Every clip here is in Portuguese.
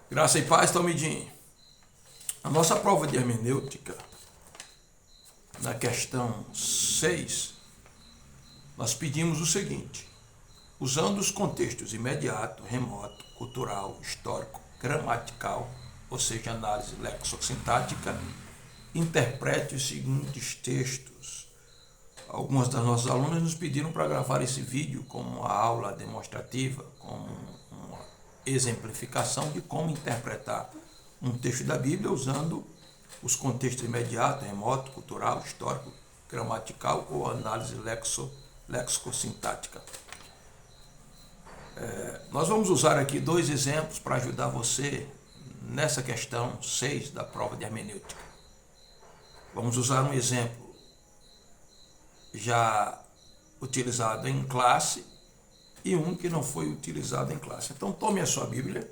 Graça e paz, Tomidinho. A nossa prova de hermenêutica, na questão 6, nós pedimos o seguinte: usando os contextos imediato, remoto, cultural, histórico, gramatical, ou seja, análise lexossintática, interprete os seguintes textos. Algumas das nossas alunas nos pediram para gravar esse vídeo como uma aula demonstrativa, como uma exemplificação de como interpretar um texto da Bíblia usando os contextos imediato, remoto, cultural, histórico, gramatical ou análise lexicossintática. Nós vamos usar aqui dois exemplos para ajudar você nessa questão 6 da prova de hermenêutica. Vamos usar um exemplo já utilizado em classe e um que não foi utilizado em classe. Então tome a sua Bíblia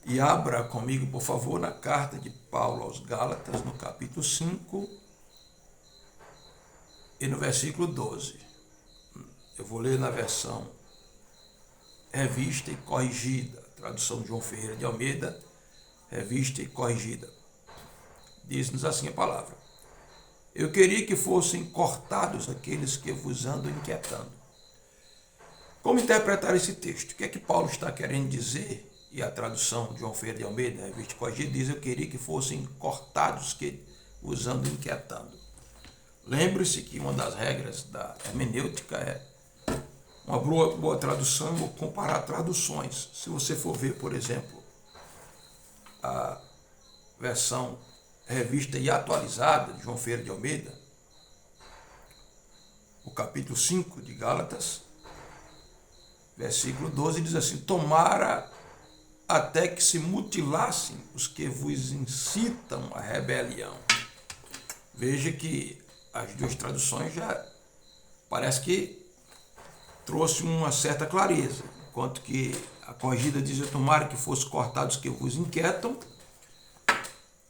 e abra comigo, por favor, na carta de Paulo aos Gálatas, no capítulo 5 e no versículo 12. Eu vou ler na versão revista e corrigida, tradução de João Ferreira de Almeida, revista e corrigida. Diz-nos assim a palavra: eu queria que fossem cortados aqueles que vos andam inquietando. Como interpretar esse texto? O que é que Paulo está querendo dizer? E a tradução de João Ferreira de Almeida, revista e corrigida, diz: eu queria que fossem cortados que vos andam inquietando. Lembre-se que uma das regras da hermenêutica é uma boa tradução ou comparar traduções. Se você for ver, por exemplo, a versão revista e atualizada de João Ferreira de Almeida, o capítulo 5 de Gálatas, versículo 12, diz assim: tomara até que se mutilassem os que vos incitam à rebelião. Veja que as duas traduções já parece que trouxe uma certa clareza, enquanto que a corrigida diz: tomara que fossem cortados os que vos inquietam.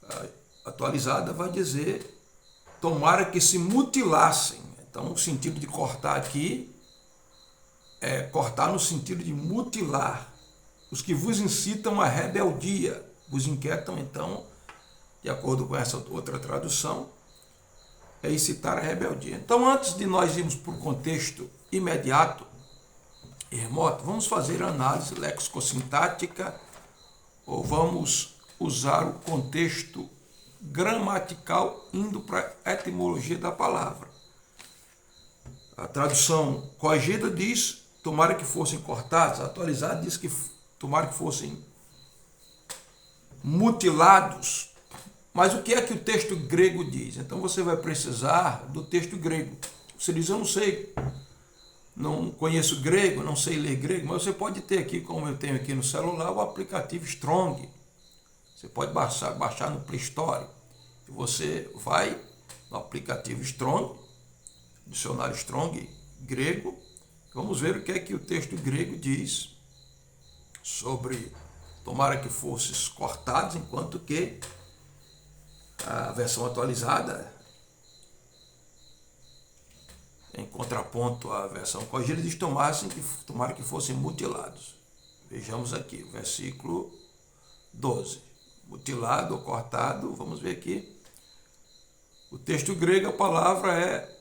A atualizada vai dizer: tomara que se mutilassem. Então o sentido de cortar aqui é cortar no sentido de mutilar. Os que vos incitam à rebeldia, vos inquietam, então, de acordo com essa outra tradução, é incitar a rebeldia. Então, antes de nós irmos para o contexto imediato e remoto, vamos fazer a análise lexicossintática ou vamos usar o contexto gramatical indo para a etimologia da palavra. A tradução corrigida diz: tomara que fossem cortados. A atualizada diz que tomara que fossem mutilados. Mas o que é que o texto grego diz? Então você vai precisar do texto grego. Você diz: eu não sei, não conheço grego, não sei ler grego, mas você pode ter aqui, como eu tenho aqui no celular, o aplicativo Strong. Você pode baixar no Play Store. E você vai no aplicativo Strong, dicionário Strong grego. Vamos ver o que é que o texto grego diz sobre tomara que fosses cortados, enquanto que a versão atualizada, em contraponto à versão corrigida, diz: tomara que fossem mutilados. Vejamos aqui o versículo 12. Mutilado ou cortado, vamos ver aqui. O texto grego, a palavra é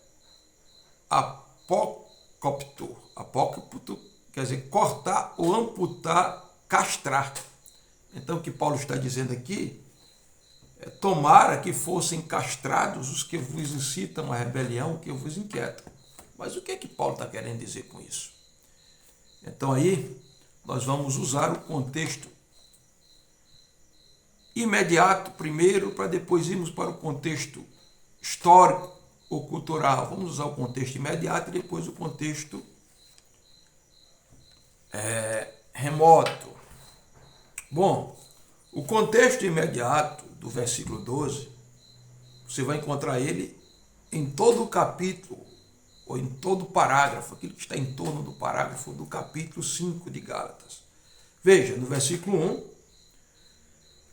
apócopto. Apócopto quer dizer cortar ou amputar, castrar. Então o que Paulo está dizendo aqui é: tomara que fossem castrados os que vos incitam à rebelião, que vos inquietam. Mas o que é que Paulo está querendo dizer com isso? Então aí nós vamos usar o contexto imediato primeiro, para depois irmos para o contexto histórico ou cultural. Vamos usar o contexto imediato e depois o contexto remoto. Bom, o contexto imediato do versículo 12, você vai encontrar ele em todo o capítulo, ou em todo o parágrafo, aquilo que está em torno do parágrafo do capítulo 5 de Gálatas. Veja, no versículo 1,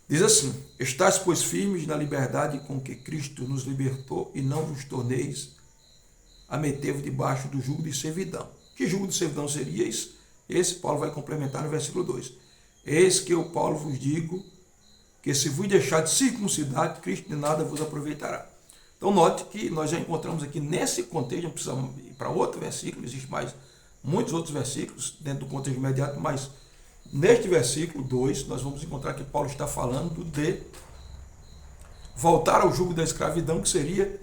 diz assim: estáis, pois, firmes na liberdade com que Cristo nos libertou, e não vos torneis a meter-vos debaixo do jugo de servidão. Que jugo de servidão seria isso? Esse Paulo vai complementar no versículo 2. eis que eu, Paulo, vos digo que se vos deixar de circuncidar, Cristo de nada vos aproveitará. Então note que nós já encontramos aqui nesse contexto, não precisamos ir para outro versículo, existe mais muitos outros versículos dentro do contexto imediato, mas neste versículo 2 nós vamos encontrar que Paulo está falando de voltar ao jugo da escravidão, que seria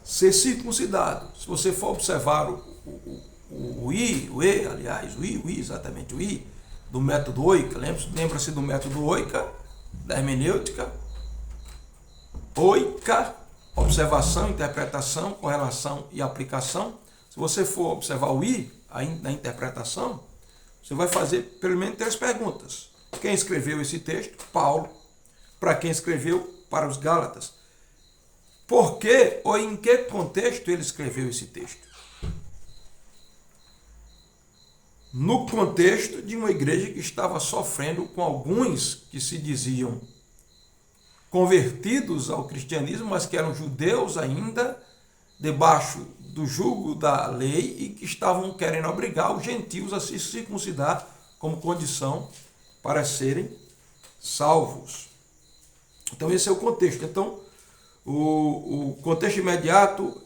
ser circuncidado. Se você for observar o I, exatamente o I, do método Oica, lembra-se do método Oica, da hermenêutica, Oica, observação, interpretação, correlação e aplicação. Se você for observar o I, na interpretação, você vai fazer pelo menos 3 perguntas. Quem escreveu esse texto? Paulo. Para quem escreveu? Para os Gálatas. Por que ou em que contexto ele escreveu esse texto? No contexto de uma igreja que estava sofrendo com alguns que se diziam convertidos ao cristianismo, mas que eram judeus ainda, debaixo do jugo da lei, e que estavam querendo obrigar os gentios a se circuncidar como condição para serem salvos. Então esse é o contexto. Então o contexto imediato,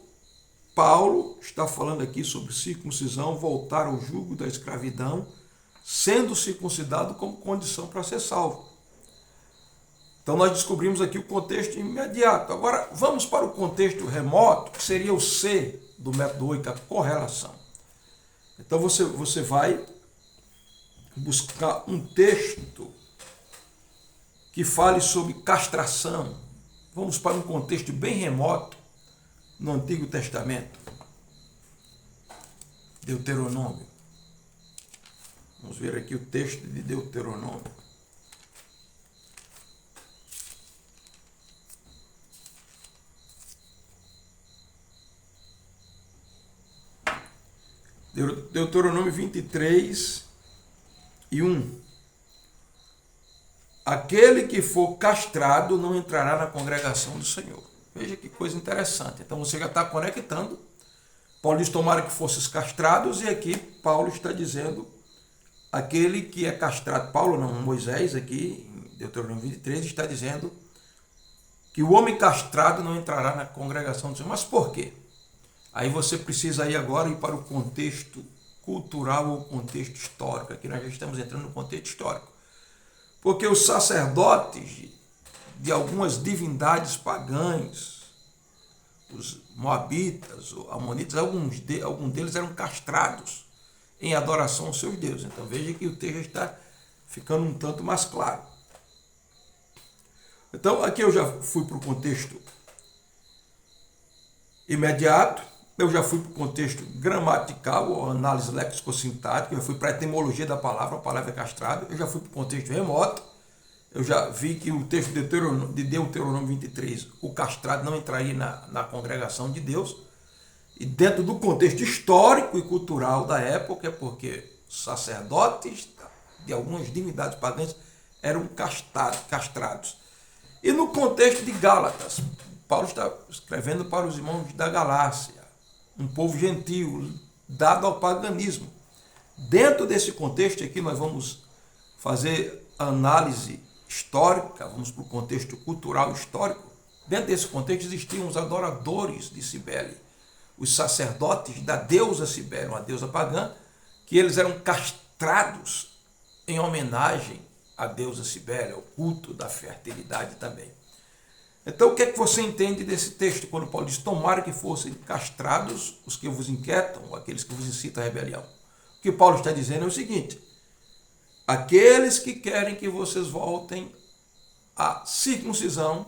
Paulo está falando aqui sobre circuncisão, voltar ao jugo da escravidão, sendo circuncidado como condição para ser salvo. Então nós descobrimos aqui o contexto imediato. Agora vamos para o contexto remoto, que seria o C do método Oica, correlação. Então você vai buscar um texto que fale sobre castração. Vamos para um contexto bem remoto no Antigo Testamento. Deuteronômio. Vamos ver aqui o texto de Deuteronômio. Deuteronômio 23 e 1. Aquele que for castrado não entrará na congregação do Senhor. Veja que coisa interessante. Então você já está conectando. Paulo diz: tomara que fosses castrados, e aqui Paulo está dizendo aquele que é castrado. Paulo não, Moisés aqui em Deuteronômio 23 está dizendo que o homem castrado não entrará na congregação do Senhor. Mas por quê? Aí você precisa ir agora para o contexto cultural ou contexto histórico. Aqui nós já estamos entrando no contexto histórico. Porque os sacerdotes de algumas divindades pagãs, os moabitas, os amonitas, alguns deles eram castrados em adoração aos seus deuses. Então veja que o texto está ficando um tanto mais claro. Então aqui eu já fui para o contexto imediato. Eu já fui para o contexto gramatical, ou análise léxico-sintática, eu fui para a etimologia da palavra, a palavra é castrado, eu já fui para o contexto remoto, eu já vi que o texto de Deuteronômio 23, o castrado não entraria na congregação de Deus, e dentro do contexto histórico e cultural da época, porque sacerdotes de algumas divindades pagãs eram castrados. E no contexto de Gálatas, Paulo está escrevendo para os irmãos da Galácia, um povo gentil, dado ao paganismo. Dentro desse contexto aqui, nós vamos fazer análise histórica, vamos para o contexto cultural histórico. Dentro desse contexto existiam os adoradores de Cibele, os sacerdotes da deusa Cibele, uma deusa pagã, que eles eram castrados em homenagem à deusa Cibele, ao culto da fertilidade também. Então, o que é que você entende desse texto, quando Paulo diz: tomara que fossem castrados os que vos inquietam, aqueles que vos incitam à rebelião? O que Paulo está dizendo é o seguinte: aqueles que querem que vocês voltem à circuncisão,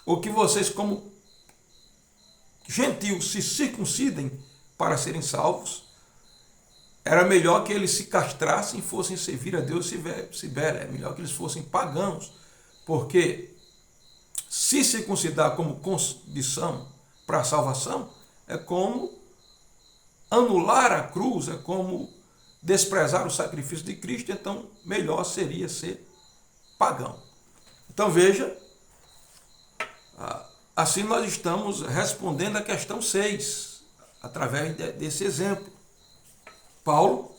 ou que vocês, como gentios, se circuncidem para serem salvos, era melhor que eles se castrassem e fossem servir a Deus Cibele. É melhor que eles fossem pagãos, porque se circuncidar como condição para a salvação é como anular a cruz, é como desprezar o sacrifício de Cristo. Então melhor seria ser pagão. Então veja, assim nós estamos respondendo a questão 6, através desse exemplo. Paulo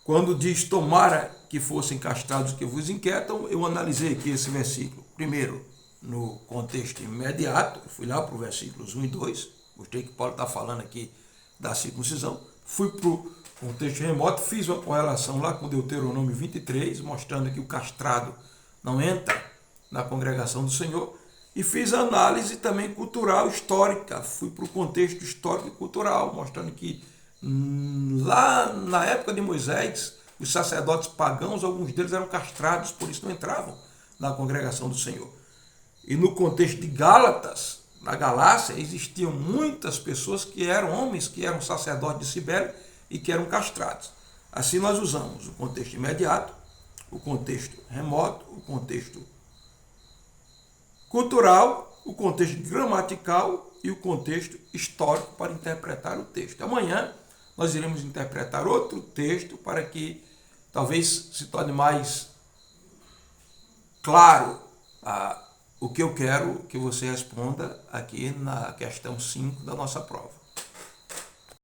Quando diz tomara que fossem castrados os que vos inquietam, eu analisei aqui esse versículo. Primeiro, no contexto imediato, fui lá para os versículos 1 e 2, mostrei que Paulo está falando aqui da circuncisão. Fui para o contexto remoto, fiz uma correlação lá com Deuteronômio 23, mostrando que o castrado não entra na congregação do Senhor. E fiz a análise também cultural, histórica. Fui para o contexto histórico e cultural, mostrando que lá na época de Moisés, os sacerdotes pagãos, alguns deles eram castrados, por isso não entravam na congregação do Senhor. E no contexto de Gálatas, na Galácia, existiam muitas pessoas que eram homens, que eram sacerdotes de Cibele e que eram castrados. Assim nós usamos o contexto imediato, o contexto remoto, o contexto cultural, o contexto gramatical e o contexto histórico para interpretar o texto. Amanhã nós iremos interpretar outro texto para que talvez se torne mais claro o que eu quero que você responda aqui na questão 5 da nossa prova.